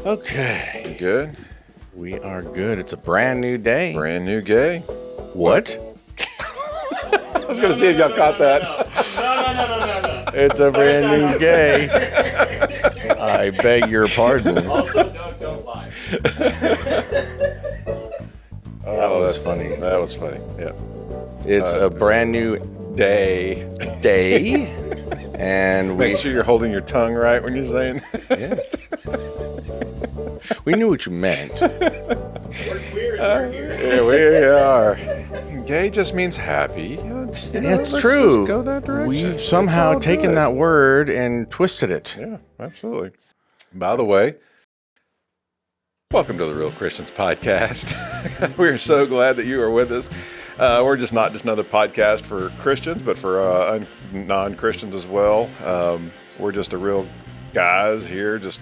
Okay, You good? we are good. It's a brand new day. Brand new gay? What? I was going to see if y'all caught that. No. It's a brand new day. I beg your pardon. Also, don't lie. That was funny. That was funny. Yeah. It's a brand new Day. day, and Make sure you're holding your tongue right when you're saying. Yes. We knew what you meant. We're queer and we're here. Here we are. Gay just means happy. It's It's let's true. Just go that direction. We've It's somehow all taken good. that word and twisted it. Yeah, absolutely. By the way, welcome to the Real Christians Podcast. We're so glad that you are with us. We're not just another podcast for Christians, but for non-Christians as well. We're just a real guys here, just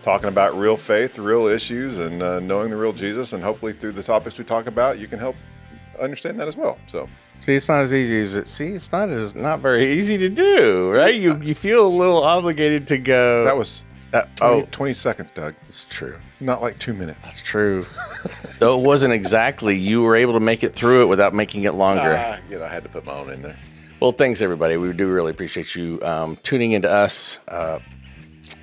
talking about real faith, real issues, and knowing the real Jesus. And hopefully through the topics we talk about, you can help understand that as well. So See, it's not as easy as it. See, it's not very easy to do, right? You feel a little obligated to go. that was 20 seconds, Doug. it's true. Not like 2 minutes. It's true. Though it wasn't exactly. You were able to make it through it without making it longer. I had to put my own in there. Well, thanks everybody. We do really appreciate you tuning into us.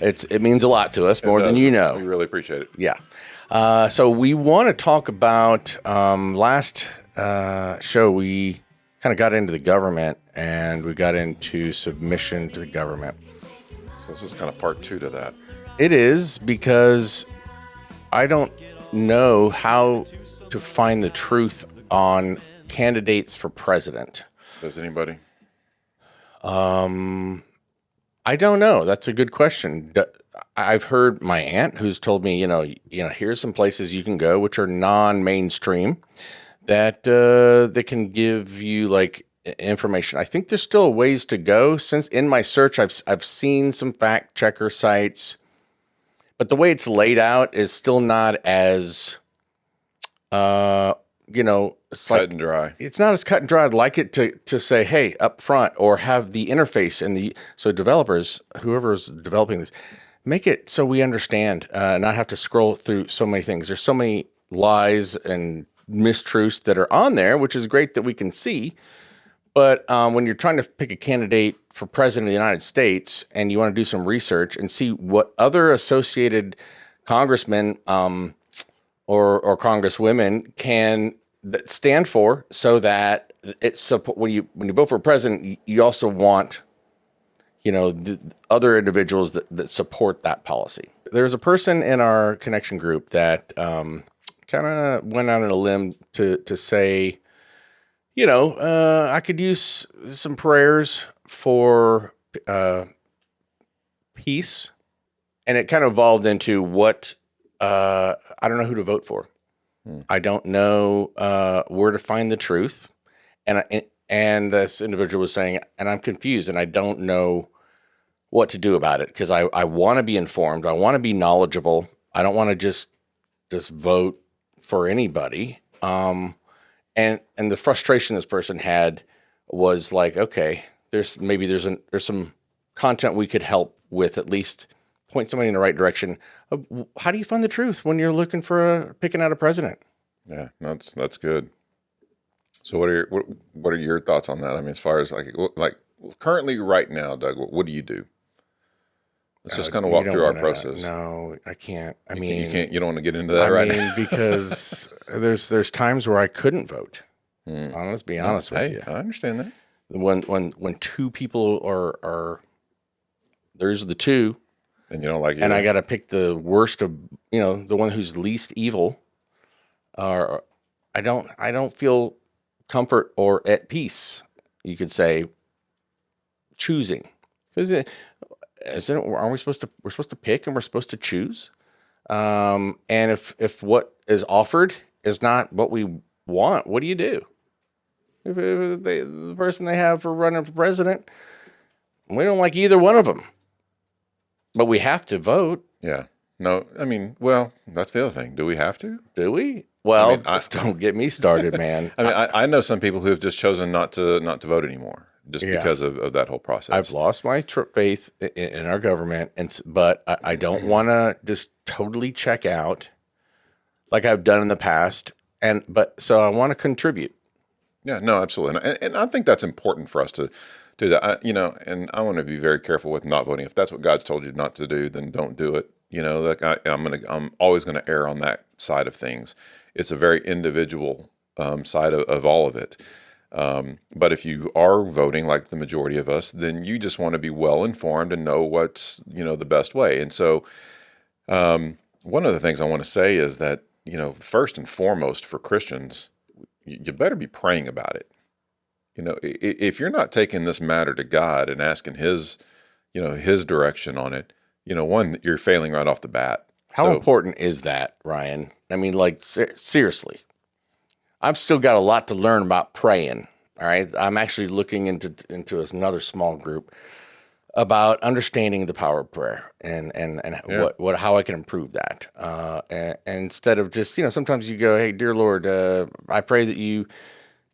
It means a lot to us, more than you know. We really appreciate it. Yeah. So we want to talk about last show. We kind of got into the government and we got into submission to the government. So this is kind of part 2 to that. It is because I don't know how to find the truth on candidates for president. Does anybody? I don't know. That's a good question. I've heard my aunt who's told me, here's some places you can go which are non-mainstream that that can give you like information. I think there's still ways to go. Since in my search, I've seen some fact checker sites, but the way it's laid out is still not as, it's Cut like and dry. it's not as cut and dry. I'd like it to say, hey, up front, or have the interface and so developers, whoever's developing this, make it so we understand, not have to scroll through so many things. There's so many lies and mistruths that are on there, which is great that we can see. But when you're trying to pick a candidate for president of the United States and you want to do some research and see what other associated congressmen or congresswomen can stand for, so that it's when you vote for president, you also want the other individuals that support that policy. There's a person in our connection group that kind of went out on a limb to say, I could use some prayers for peace, and it kind of evolved into what I don't know who to vote for. I don't know where to find the truth, and this individual was saying, and I'm confused, and I don't know what to do about it because I want to be informed, I want to be knowledgeable, I don't want to just vote for anybody. And the frustration this person had was like, okay, there's some content we could help with, at least point somebody in the right direction. How do you find the truth when you're looking for picking out a president? Yeah, that's good. So what are your thoughts on that? I mean, as far as like currently right now, Doug, what do you do? Let's just kind of walk through our process. No, I can't. You can't. You don't want to get into that right now. Because there's times where I couldn't vote. Let's be honest with you. I understand that. When two people are there's the two, And you don't like it. and I got to pick the worst of the one who's least evil. Or I don't feel comfort or at peace, you could say, choosing, because aren't we supposed to pick and we're supposed to choose? And if what is offered is not what we want, what do you do? If the person they have for running for president, we don't like either one of them, but we have to vote. Yeah. No, I mean, well, that's the other thing. Do we have to? Do we? Well, don't get me started, man. I mean, I know some people who have just chosen not to vote anymore. just Yeah. because of that whole process. I've lost my faith in our government, but I don't want to just totally check out like I've done in the past. So I want to contribute. Yeah, no, absolutely. And I think that's important for us to do that. And I want to be very careful with not voting. If that's what God's told you not to do, then don't do it. Like I'm always going to err on that side of things. It's a very individual side of all of it. But if you are voting like the majority of us, then you just want to be well informed and know what's, the best way. And so, one of the things I want to say is that, first and foremost for Christians, you better be praying about it. If you're not taking this matter to God and asking his direction on it, one, you're failing right off the bat. How important is that, Ryan? I mean, like, seriously, I've still got a lot to learn about praying. All right. I'm actually looking into another small group about understanding the power of prayer and how I can improve that. And instead of just, sometimes you go, hey, dear Lord, I pray that you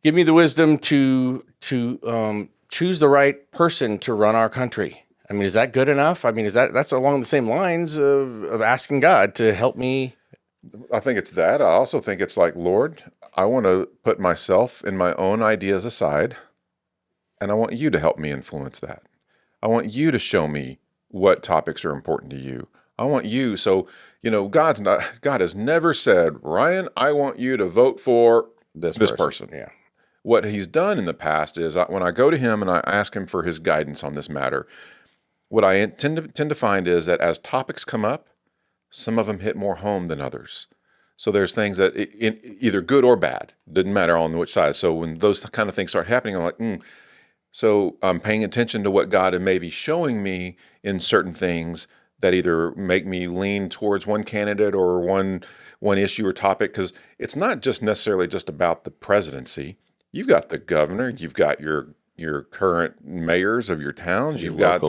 give me the wisdom to choose the right person to run our country. I mean, is that good enough? I mean, that's along the same lines of asking God to help me? I think it's that. I also think it's like, Lord, I want to put myself and my own ideas aside, and I want you to help me influence that. I want you to show me what topics are important to you. I want you. So, God has never said, Ryan, I want you to vote for this person. Yeah. What he's done in the past is when I go to him and I ask him for his guidance on this matter, what I tend to find is that as topics come up, some of them hit more home than others. So there's things that either good or bad, didn't matter on which side. So when those kind of things start happening, I'm like, So I'm paying attention to what God may be showing me in certain things that either make me lean towards one candidate or one issue or topic, because it's not just necessarily just about the presidency. You've got the governor, you've got your current mayors of your towns, you've got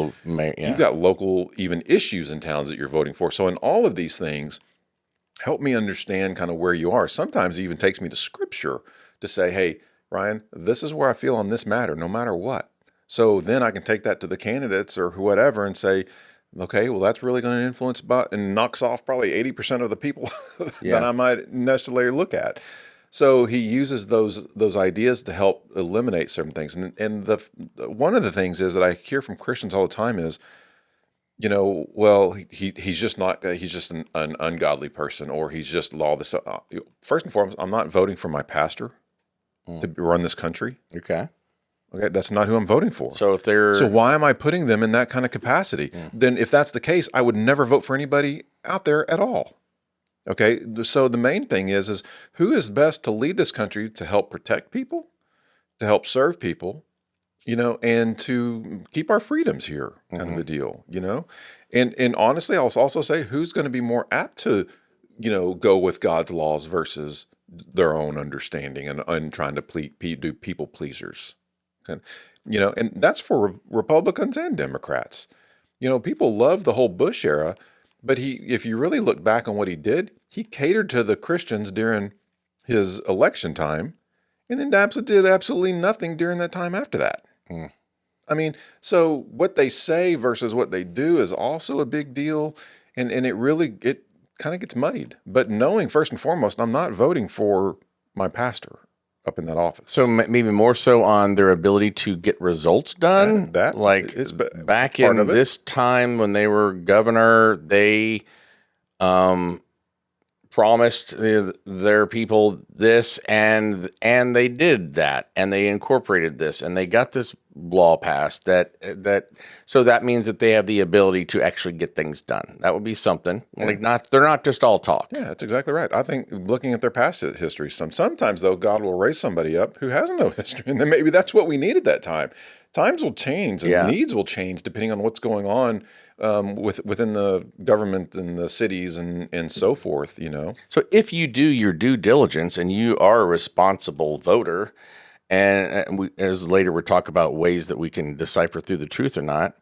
local even issues in towns that you're voting for. So in all of these things, help me understand kind of where you are. Sometimes it even takes me to scripture to say, hey, Ryan, this is where I feel on this matter, no matter what. So then I can take that to the candidates or whatever and say, okay, well, that's really going to influence and knocks off probably 80% of the people that I might necessarily look at. So he uses those ideas to help eliminate certain things. And one of the things is that I hear from Christians all the time is, he's just an ungodly person, or he's just lawless. First and foremost, I'm not voting for my pastor to run this country. Okay, that's not who I'm voting for. So why am I putting them in that kind of capacity? Then if that's the case, I would never vote for anybody out there at all. Okay, so the main thing is who is best to lead this country to help protect people, to help serve people, and to keep our freedoms here, kind of a deal, And honestly, I'll also say who's going to be more apt to, go with God's laws versus their own understanding and trying to do people pleasers. And that's for Republicans and Democrats. People love the whole Bush era, but if you really look back on what he did, he catered to the Christians during his election time, and then did absolutely nothing during that time after that. I mean, so what they say versus what they do is also a big deal, and it kind of gets muddied. But knowing first and foremost, I'm not voting for my pastor up in that office. So maybe more so on their ability to get results done. That like is back in this time when they were governor, they promised their people this, and they did that, and they incorporated this, and they got this law passed so that means that they have the ability to actually get things done. That would be something. They're not just all talk. Yeah, that's exactly right. I think looking at their past history, sometimes though, God will raise somebody up who has no history, and then maybe that's what we need at that time. Times will change and needs will change depending on what's going on within the government and the cities and so forth, So if you do your due diligence and you are a responsible voter, and as later we'll talk about ways that we can decipher through the truth or not,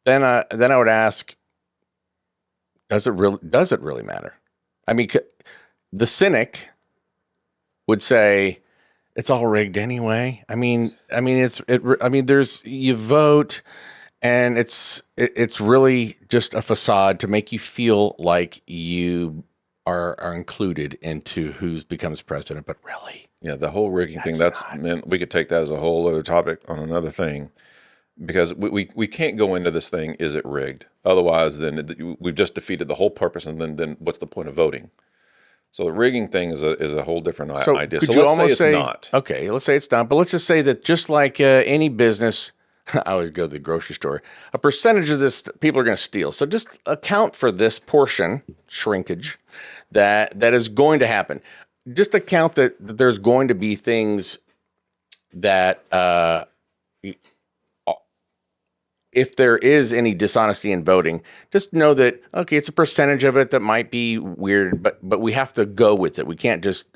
then I would ask, does it really matter? I mean, the cynic would say, it's all rigged anyway. I mean, there's you vote, and it's really just a facade to make you feel like you are included into who becomes president, but really, Yeah, the whole rigging thing, That's man, we could take that as a whole other topic on another thing, because we can't go into this thing, is it rigged? Otherwise, then we've just defeated the whole purpose, and then what's the point of voting? So the rigging thing is a whole different idea. could So you let's almost say it's not. Okay, let's say it's not, but let's just say that just like any business, I always go to the grocery store, a percentage of this people are going to steal. So just account for this portion, shrinkage, that is going to happen. Just account that there's going to be things that if there is any dishonesty in voting, just know that, okay, it's a percentage of it that might be weird, but we have to go with it. We can't just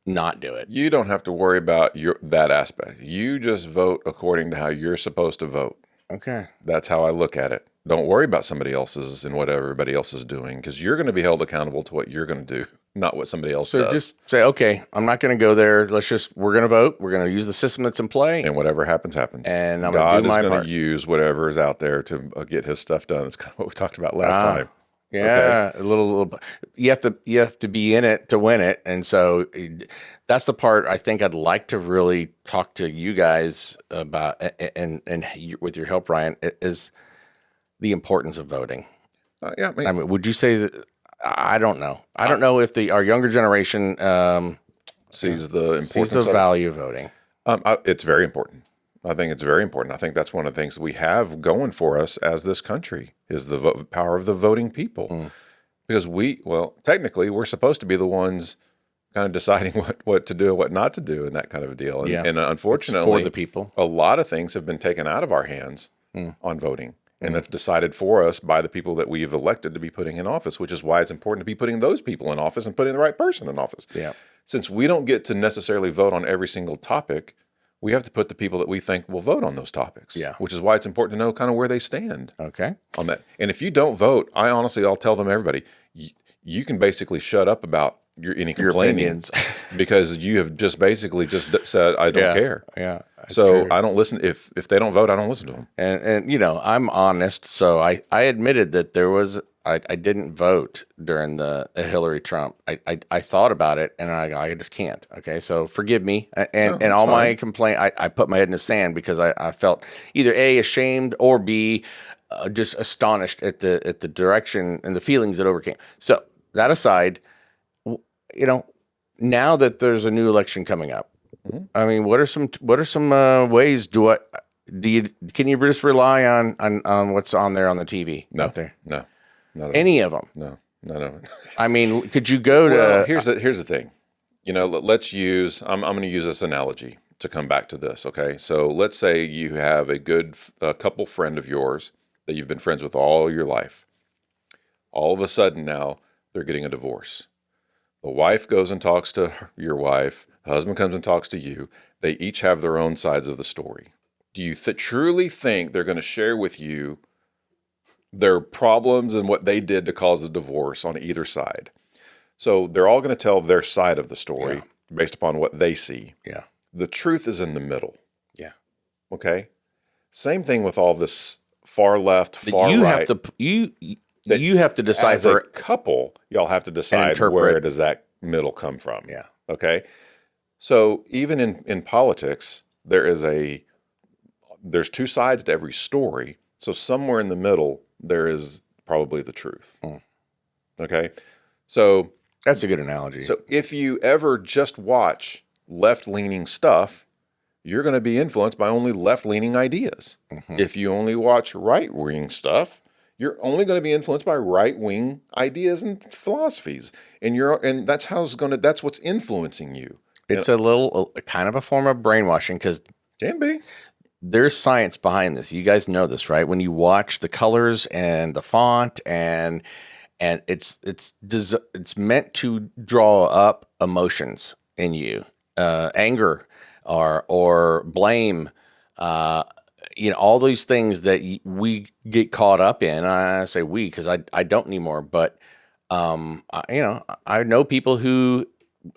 not do it. You don't have to worry about that aspect. You just vote according to how you're supposed to vote. Okay. That's how I look at it. Don't worry about somebody else's and what everybody else is doing, because you're going to be held accountable to what you're going to do, not what somebody else So does. just say, okay, I'm not going to go there. We're going to vote. We're going to use the system that's in play. And whatever happens, happens. And I'm gonna God do my is going part. to use whatever is out there to get his stuff done. It's kind of what we talked about last time. Yeah, a little. You have to be in it to win it, and so that's the part I think I'd like to really talk to you guys about, and with your help, Ryan, is the importance of voting. Yeah, I mean, would you say that? I don't know. I don't know if our younger generation sees the importance sees the of it. value of voting. It's very important. I think it's very important. I think that's one of the things we have going for us as this country is the power of the voting people. Because technically, we're supposed to be the ones kind of deciding what to do and what not to do and that kind of a deal. And, and unfortunately, for the people, a lot of things have been taken out of our hands on voting. And that's decided for us by the people that we've elected to be putting in office, which is why it's important to be putting those people in office and putting the right person in office. Yeah. Since we don't get to necessarily vote on every single topic, we have to put the people that we think will vote on those topics. Yeah. Which is why it's important to know kind of where they stand Okay. on that. And if you don't vote, I'll tell them, everybody, you can basically shut up about any complaining opinions. because you have just basically just said, I don't care. Yeah. that's So true. I don't listen. If they don't vote, I don't listen to them. And I'm honest, so I admitted that there was I didn't vote during the Hillary Trump. I thought about it and I just can't. Okay, so forgive me. And that's all my fine. complaint, I put my head in the sand because I felt either A, ashamed, or B, just astonished at the direction and the feelings that overcame. So that aside, now that there's a new election coming up, I mean, what are some ways can you just rely on what's on there on the TV No, out there? no, not at Any of them? all. No. I mean, could you go to? Well, here's the thing. Let's use. I'm going to use this analogy to come back to this. Okay, so let's say you have a good couple friend of yours that you've been friends with all your life. All of a sudden now they're getting a divorce. The wife goes and talks to your wife. The husband comes and talks to you. They each have their own sides of the story. Do you truly think they're going to share with you their problems and what they did to cause the divorce on either side? So they're all going to tell their side of the story based upon what they see. Yeah. The truth is in the middle. Yeah. Okay. Same thing with all this far left, far you right. you have to As a decipher. couple, y'all have to decide interpret. where does that middle come from. Yeah. Okay. So even in politics, there's two sides to every story. So somewhere in the middle, there is probably the truth. Okay. So That's a good analogy. So if you ever just watch left-leaning stuff, you're going to be influenced by only left-leaning ideas. If you only watch right-wing stuff, you're only going to be influenced by right-wing ideas and philosophies. And that's that's what's influencing you. it's a kind of a form of brainwashing because Can be. there's science behind this. You guys know this, right? When you watch the colors and the font and it's meant to draw up emotions in you, anger or blame, all these things that we get caught up in. I say we because I don't anymore, but I know people who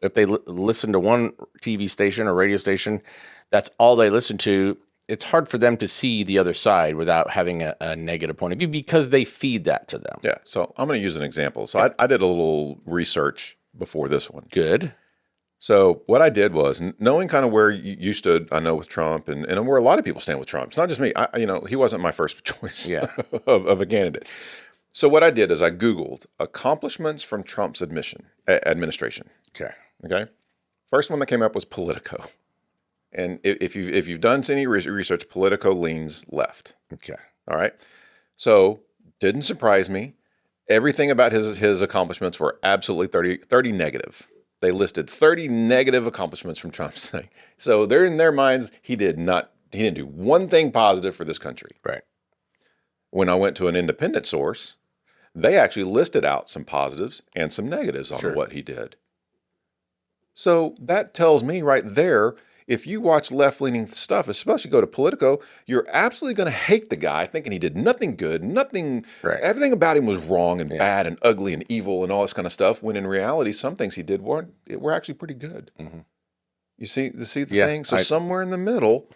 if they listen to one TV station or radio station, that's all they listen to. It's hard for them to see the other side without having a negative point of view because they feed that to them. Yeah. So I'm going to use an example. So I did a little research before this one. Good. So what I did was knowing kind of where you stood, I know with Trump and where a lot of people stand with Trump. It's not just me. He wasn't my first choice of a candidate. So what I did is I Googled accomplishments from Trump's administration. Okay. First one that came up was Politico. And if you've done any research, Politico leans left. Okay. All right. So didn't surprise me. Everything about his accomplishments were absolutely 30 negative. They listed 30 negative accomplishments from Trump's thing. So they're in their minds, he didn't do one thing positive for this country. Right. When I went to an independent source, they actually listed out some positives and some negatives on what he did. So that tells me right there, if you watch left-leaning stuff, especially go to Politico, you're absolutely going to hate the guy, thinking he did nothing good, everything about him was wrong and bad and ugly and evil and all this kind of stuff, when in reality, some things he did were actually pretty good. Mm-hmm. You see the thing? So somewhere in the middle.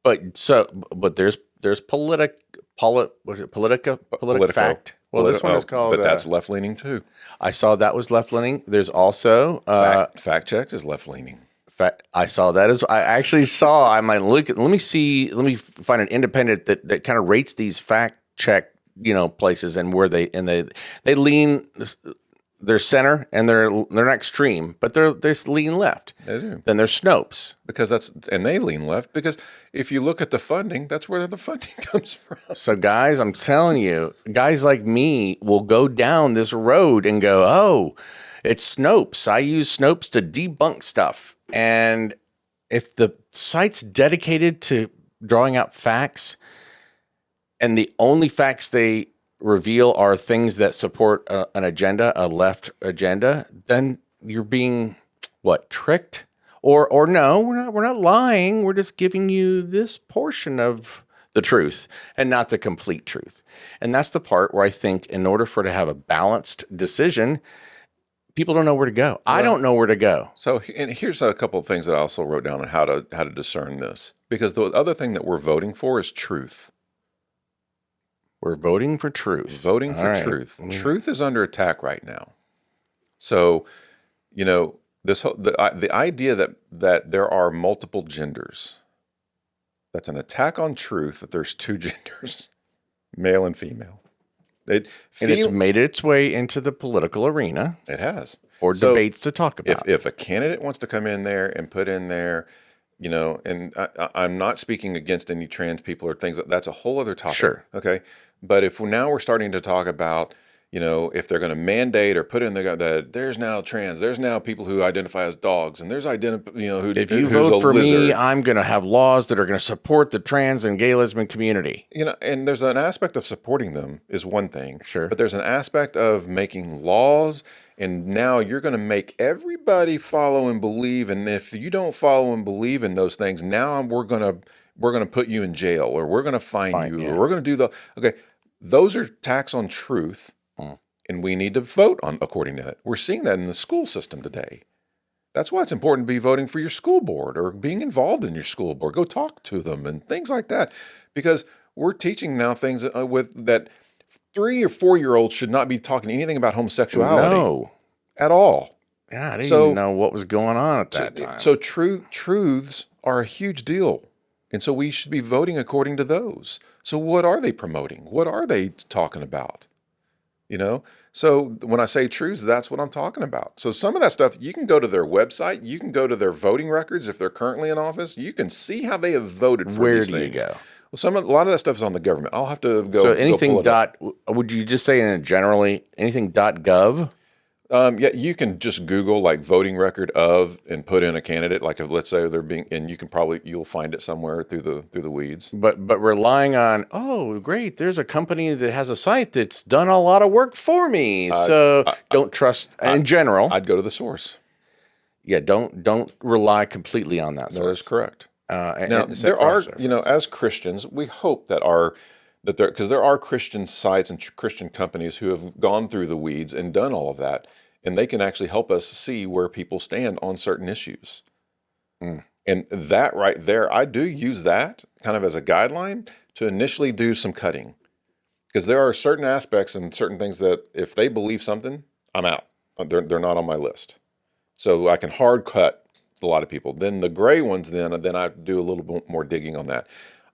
But there's Politico Fact. Well, this one is called. But that's left-leaning too. I saw that was left-leaning. There's also Fact Checks is left-leaning. I saw that as I actually saw. I'm like, look, let me find an independent that kind of rates these fact check, places and where they lean. They're center and they're not extreme, but they're lean left. They do. Then there's Snopes and they lean left because if you look at the funding, that's where the funding comes from. So guys, I'm telling you, guys like me will go down this road and go, oh, it's Snopes. I use Snopes to debunk stuff. And if the site's dedicated to drawing out facts and the only facts they reveal are things that support an agenda, a left agenda, then you're being tricked? Or no, we're not lying. We're just giving you this portion of the truth and not the complete truth. And that's the part where I think in order for it to have a balanced decision, people don't know where to go. I don't know where to go. So, and here's a couple of things that I also wrote down on how to discern this. Because the other thing that we're voting for is truth. We're voting for truth. Voting for truth. Truth is under attack right now. So, the idea that there are multiple genders, that's an attack on truth, that there's two genders, male and female. It's made its way into the political arena. It has. For debates to talk about. If a candidate wants to come in there and put in there, and I'm not speaking against any trans people or things, that's a whole other topic. Sure. Okay. But if now we're starting to talk about, if they're going to mandate or put in that there's now trans, there's now people who identify as dogs, and there's if you vote for me, I'm going to have laws that are going to support the trans and gay lesbian community. And there's an aspect of supporting them is one thing. Sure. But there's an aspect of making laws, and now you're going to make everybody follow and believe. And if you don't follow and believe in those things, now we're going to put you in jail, or we're going to fine you, or we're going to do those are attacks on truth. And we need to vote according to that. We're seeing that in the school system today. That's why it's important to be voting for your school board or being involved in your school board. Go talk to them and things like that. Because we're teaching now things with that 3 or 4-year-olds should not be talking anything about homosexuality. No. At all. Yeah, I didn't even know what was going on at that time. So truths are a huge deal. And so we should be voting according to those. So what are they promoting? What are they talking about? So when I say truths, that's what I'm talking about. So some of that stuff, you can go to their website, you can go to their voting records if they're currently in office, you can see how they have voted for these things. Where do you go? Well, a lot of that stuff is on the government. I'll have to go. So anything would you just say anything .gov? Yeah, you can just Google voting record of and put in a candidate. Like if, let's say they're being, and you'll find it somewhere through the weeds. But relying on, oh great, there's a company that has a site that's done a lot of work for me. So don't trust in general. I'd go to the source. Yeah, don't rely completely on that source. That is correct. Now there are, as Christians, we hope because there are Christian sites and Christian companies who have gone through the weeds and done all of that. and they can actually help us see where people stand on certain issues. Mm. And that right there, I do use that kind of as a guideline to initially do some cutting. Because there are certain aspects and certain things that if they believe something, I'm out. They're not on my list. So I can hard cut a lot of people. Then the gray ones, then I do a little bit more digging on that.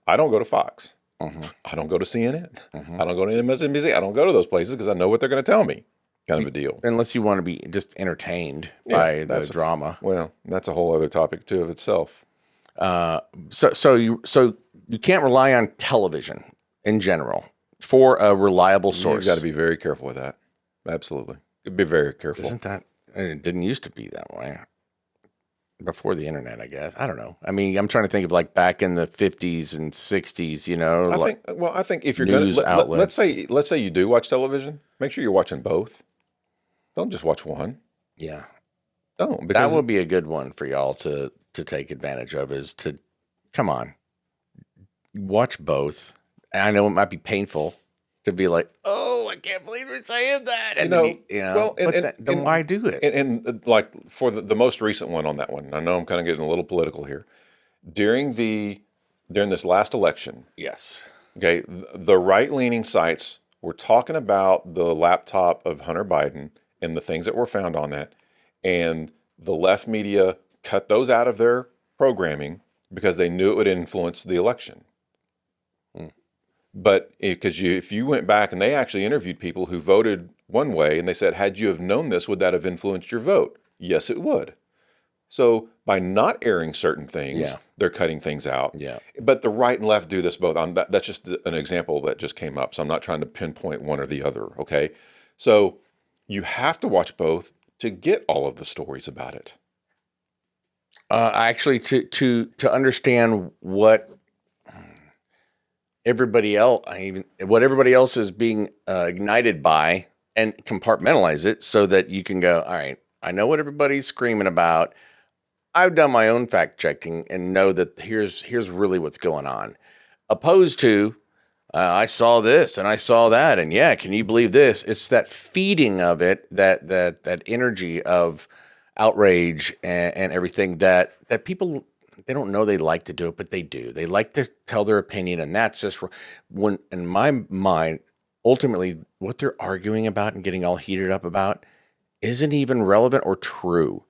I don't go to Fox. I don't go to CNN. I don't go to MSNBC. I don't go to those places because I know what they're going to tell me, kind of a deal. Unless you want to be just entertained by the drama. Well, that's a whole other topic too of itself. So you can't rely on television in general for a reliable source. You've got to be very careful with that. Absolutely. Be very careful. Isn't that? And it didn't used to be that way before the internet, I guess. I don't know. I mean, I'm trying to think of like back in the 50s and 60s, you know. I think if you're going to let's say you do watch television, make sure you're watching both. Don't just watch one. Yeah. Don't, because that would be a good one for y'all to take advantage of, is to come on. Watch both. And I know it might be painful to be like, oh, I can't believe we're saying that. And then why do it? And like for the most recent one on that one, I know I'm kind of getting a little political here. During this last election, Yes. okay, the right-leaning sites were talking about the laptop of Hunter Biden and the things that were found on that, and the left media cut those out of their programming because they knew it would influence the election. But if you went back and they actually interviewed people who voted one way, and they said, had you have known this, would that have influenced your vote? Yes, it would. So by not airing certain things, they're cutting things out. Yeah. But the right and left do this both. That's just an example that just came up. So I'm not trying to pinpoint one or the other. Okay. So you have to watch both to get all of the stories about it. Actually, to understand what everybody else is being ignited by, and compartmentalize it so that you can go, all right, I know what everybody's screaming about. I've done my own fact checking and know that here's really what's going on. Opposed to, I saw this and I saw that, and yeah, can you believe this? It's that feeding of it, that energy of outrage and everything that people, they don't know they like to do it, but they do. They like to tell their opinion, and that's just when, in my mind, ultimately what they're arguing about and getting all heated up about isn't even relevant or true.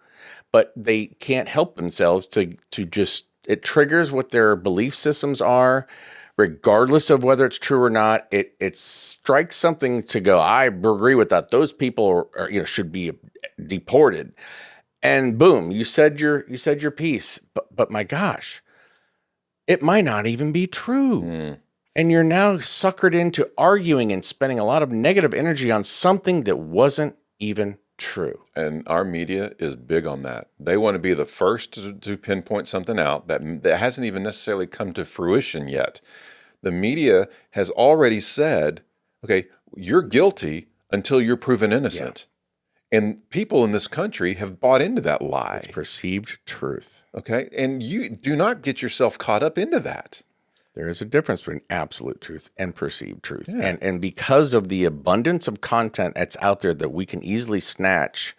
But they can't help themselves to just, it triggers what their belief systems are, regardless of whether it's true or not. It strikes something to go, I agree with that. Those people are should be deported. And boom, you said your piece. But my gosh, it might not even be true. And you're now suckered into arguing and spending a lot of negative energy on something that wasn't even true. And our media is big on that. They want to be the first to pinpoint something out that hasn't even necessarily come to fruition yet. The media has already said, okay, you're guilty until you're proven innocent. Yeah. And people in this country have bought into that lie. It's perceived truth. Okay. And you do not get yourself caught up into that. There is a difference between absolute truth and perceived truth. Yeah. And because of the abundance of content that's out there that we can easily snatch,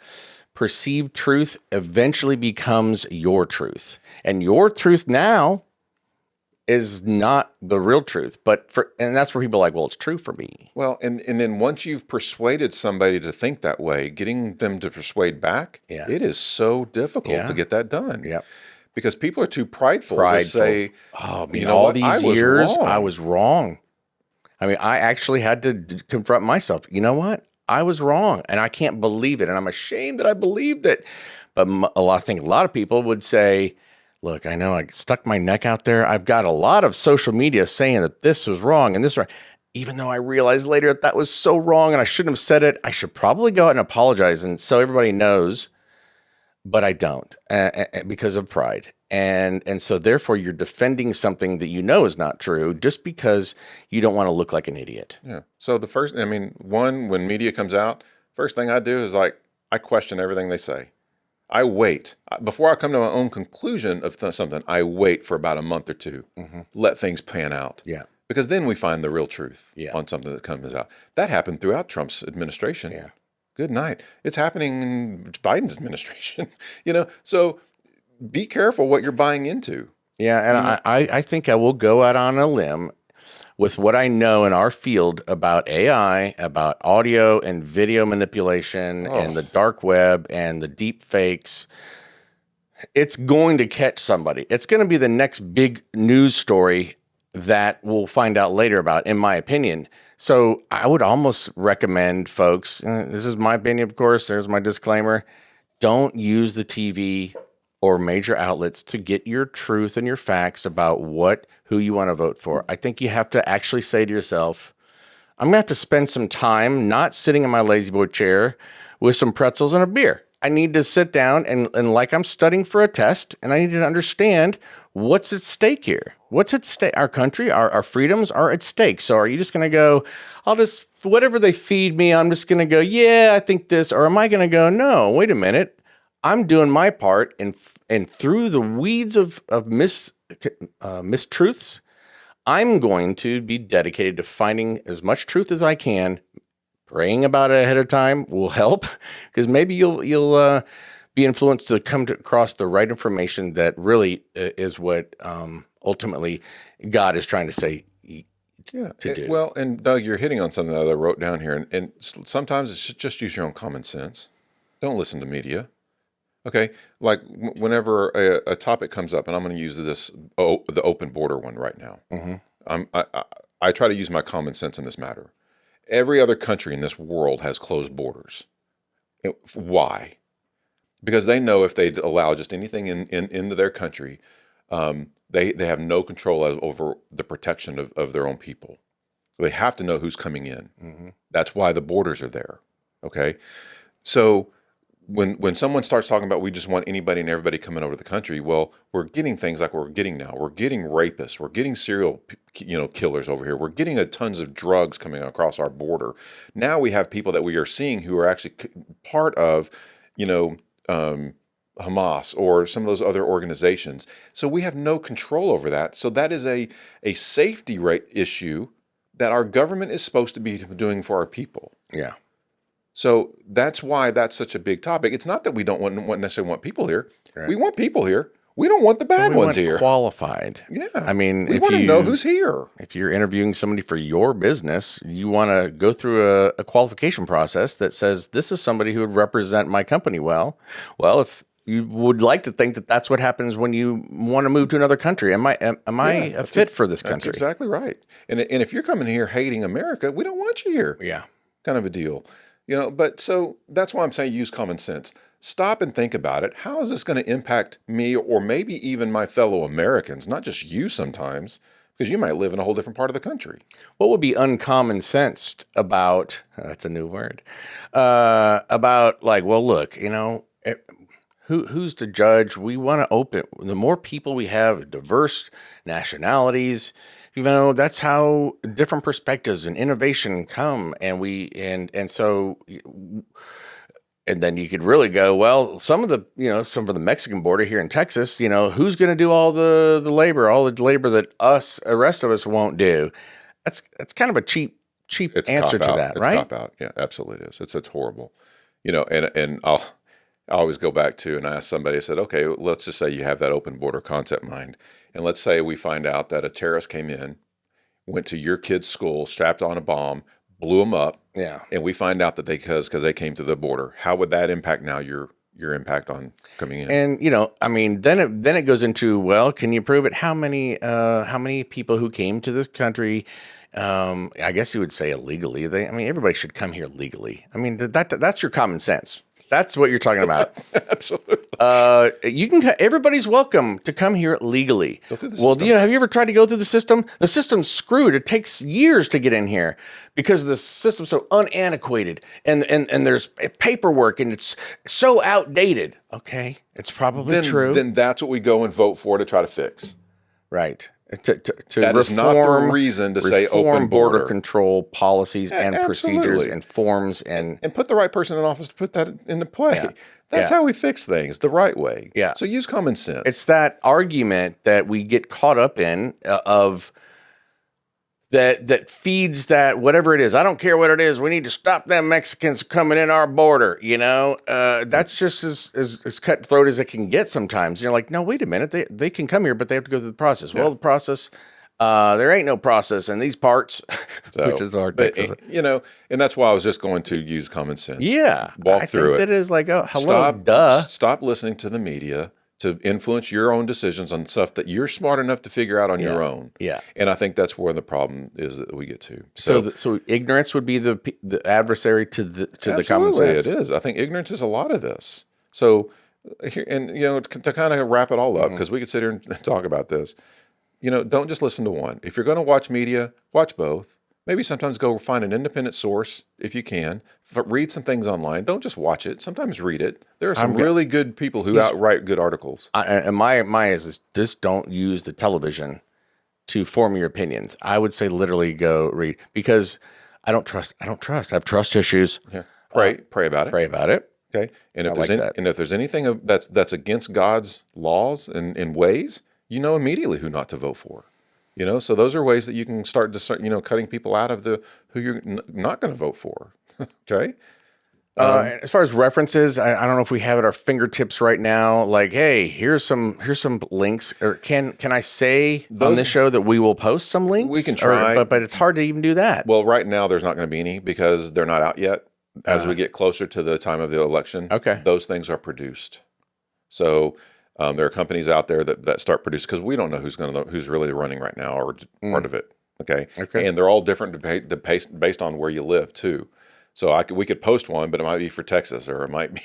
perceived truth eventually becomes your truth. And your truth now is not the real truth. And that's where people are like, well, it's true for me. Well, and then once you've persuaded somebody to think that way, getting them to persuade back, it is so difficult to get that done. Yeah. Because people are too prideful to say, oh, all these years, I was wrong. I mean, I actually had to confront myself. You know what? I was wrong, and I can't believe it, and I'm ashamed that I believed it. But I think a lot of people would say, look, I know I stuck my neck out there. I've got a lot of social media saying that this was wrong and this was wrong. Even though I realized later that was so wrong and I shouldn't have said it, I should probably go out and apologize and so everybody knows. But I don't because of pride. And so therefore you're defending something that you know is not true just because you don't want to look like an idiot. Yeah. So when media comes out, first thing I do is I question everything they say. I wait. Before I come to my own conclusion of something, I wait for about a month or two, let things pan out. Yeah. Because then we find the real truth on something that comes out. That happened throughout Trump's administration. Yeah. Good night. It's happening in Biden's administration. So be careful what you're buying into. Yeah, and I think I will go out on a limb with what I know in our field about AI, about audio and video manipulation and the dark web and the deep fakes. It's going to catch somebody. It's going to be the next big news story that we'll find out later about, in my opinion. So I would almost recommend folks, this is my opinion, of course, there's my disclaimer, don't use the TV or major outlets to get your truth and your facts about who you want to vote for. I think you have to actually say to yourself, I'm going to have to spend some time not sitting in my lazy boy chair with some pretzels and a beer. I need to sit down and like I'm studying for a test, and I need to understand what's at stake here. What's at stake? Our country, our freedoms are at stake. So are you just going to go, whatever they feed me, I'm just going to go, yeah, I think this, or am I going to go, no, wait a minute. I'm doing my part, and through the weeds of mistruths, I'm going to be dedicated to finding as much truth as I can. Praying about it ahead of time will help, because maybe you'll be influenced to come across the right information that really is what ultimately God is trying to say to do. Well, and Doug, you're hitting on something that I wrote down here, and sometimes it's just use your own common sense. Don't listen to media. Okay, like whenever a topic comes up, and I'm going to use the open border one right now. Mm-hmm. I try to use my common sense in this matter. Every other country in this world has closed borders. Why? Because they know if they allow just anything into their country, they have no control over the protection of their own people. They have to know who's coming in. Mm-hmm. That's why the borders are there. Okay, so when someone starts talking about we just want anybody and everybody coming over the country, well, we're getting things like we're getting now. We're getting rapists. We're getting serial killers over here. We're getting tons of drugs coming across our border. Now we have people that we are seeing who are actually part of, Hamas or some of those other organizations. So we have no control over that. So that is a safety rate issue that our government is supposed to be doing for our people. Yeah. So that's why that's such a big topic. It's not that we don't necessarily want people here. Right. We want people here. We don't want the bad ones here. Qualified. Yeah. I mean, we want to know who's here. If you're interviewing somebody for your business, you want to go through a qualification process that says this is somebody who would represent my company well. Well, if you would like to think that that's what happens when you want to move to another country. Am I a fit for this country? That's exactly right. And if you're coming here hating America, we don't want you here. Yeah. Kind of a deal. But so that's why I'm saying use common sense. Stop and think about it. How is this going to impact me or maybe even my fellow Americans, not just you sometimes, because you might live in a whole different part of the country. What would be uncommon sensed about, that's a new word, about like, well, look, who's to judge? We want to open, the more people we have, diverse nationalities, that's how different perspectives and innovation come. And so then you could really go, well, some of the Mexican border here in Texas, who's going to do all the labor that the rest of us won't do? That's kind of a cheap answer to that, right? It's cop out. Yeah, absolutely it is. It's horrible. And I always go back to, and I asked somebody, I said, okay, let's just say you have that open border concept mind. And let's say we find out that a terrorist came in, went to your kid's school, strapped on a bomb, blew them up. Yeah. And we find out that because they came to the border. How would that impact now your impact on coming in? And then it goes into, well, can you prove it? How many people who came to this country, I guess you would say illegally. Everybody should come here legally. That's your common sense. That's what you're talking about. Absolutely. Everybody's welcome to come here legally. Go through the system. Have you ever tried to go through the system? The system's screwed. It takes years to get in here because the system's so unantiquated and there's paperwork and it's so outdated. Okay, it's probably true. Then that's what we go and vote for to try to fix. Right. That is not the reason to say open border control policies and procedures and forms and put the right person in office to put that into play. Yeah. That's how we fix things the right way. Yeah. So use common sense. It's that argument that we get caught up in of that feeds that whatever it is. I don't care what it is. We need to stop them Mexicans coming in our border. That's just as cutthroat as it can get sometimes. You're like, no, wait a minute. They can come here, but they have to go through the process. Well, the process, there ain't no process in these parts, which is our Texas. And that's why I was just going to use common sense. Yeah, walk I through think it. That is like, oh, hello, duh. Stop listening to the media to influence your own decisions on stuff that you're smart enough to figure out on your own. Yeah. And I think that's where the problem is that we get to. So ignorance would be the adversary to the common absolutely, sense. it is. I think ignorance is a lot of this. So, and to kind of wrap it all up, because we could sit here and talk about this. Don't just listen to one. If you're going to watch media, watch both. Maybe sometimes go find an independent source if you can. Read some things online. Don't just watch it. Sometimes read it. There are some really good people who write good articles. And my is just don't use the television to form your opinions. I would say literally go read, because I don't trust. I have trust issues. Yeah. Pray about it. Pray about it. Okay. And if that. And if there's anything that's against God's laws and ways, you know immediately who not to vote for. So those are ways that you can start cutting people out of who you're not going to vote for. Okay. As far as references, I don't know if we have at our fingertips right now. Like, hey, here's some links. Or can I say on this show that we will post some links? We can try, but it's hard to even do that. Well, right now there's not going to be any because they're not out yet. As we get closer to the time of the election, those things are produced. So there are companies out there that start producing, because we don't know who's really running right now or part of it. Okay. And they're all different based on where you live too. So we could post one, but it might be for Texas, or it might be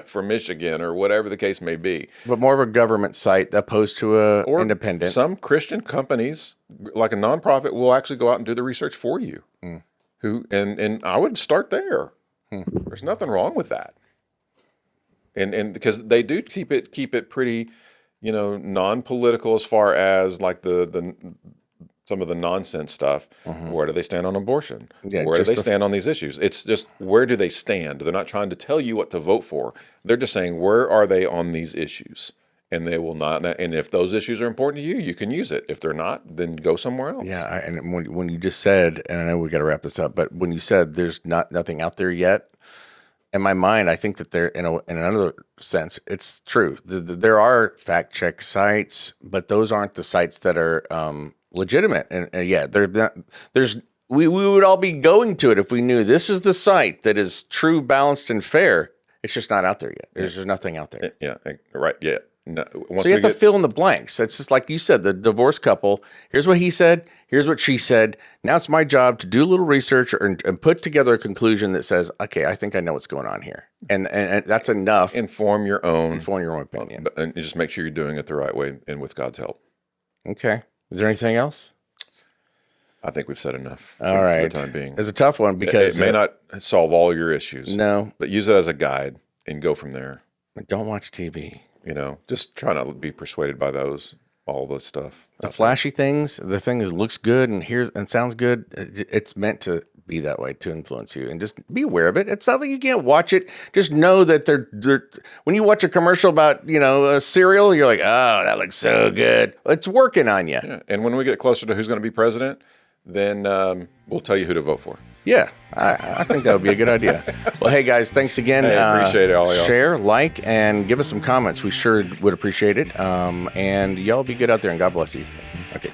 for Michigan, or whatever the case may be. But more of a government site opposed to a independent. Some Christian companies, like a nonprofit, will actually go out and do the research for you. And I would start there. There's nothing wrong with that. And because they do keep it pretty, non-political as far as like the some of the nonsense stuff. Where do they stand on abortion? Where do they stand on these issues? It's just, where do they stand? They're not trying to tell you what to vote for. They're just saying, where are they on these issues? And they will not. And if those issues are important to you, you can use it. If they're not, then go somewhere else. Yeah. And when you just said, and I know we got to wrap this up, but when you said there's nothing out there yet, in my mind, I think that there, in another sense, it's true. There are fact check sites, but those aren't the sites that are legitimate. And they're not. We would all be going to it if we knew this is the site that is true, balanced, and fair. It's just not out there yet. There's just nothing out there. Yeah. Right. Yeah. No, so you have to fill in the blanks. It's just like you said, the divorced couple. Here's what he said. Here's what she said. Now it's my job to do a little research and put together a conclusion that says, okay, I think I know what's going on here. And that's enough. Inform your own opinion. And just make sure you're doing it the right way and with God's help. Okay. Is there anything else? I think we've said enough all right. for the time being. It's a tough one because it may not solve all your issues. No. But use it as a guide and go from there. Don't watch TV. Just try not to be persuaded by all this stuff. The flashy things, the thing that looks good and sounds good, it's meant to be that way to influence you, and just be aware of it. It's not that you can't watch it. Just know that they're when you watch a commercial about, a cereal, you're like, oh, that looks so good. It's working on you. Yeah. And when we get closer to who's going to be president, then we'll tell you who to vote for. Yeah, I think that would be a good idea. Well, hey, guys, thanks again. Hey, appreciate it, all y'all. Share, like, and give us some comments. We sure would appreciate it. And y'all be good out there, and God bless you. Okay.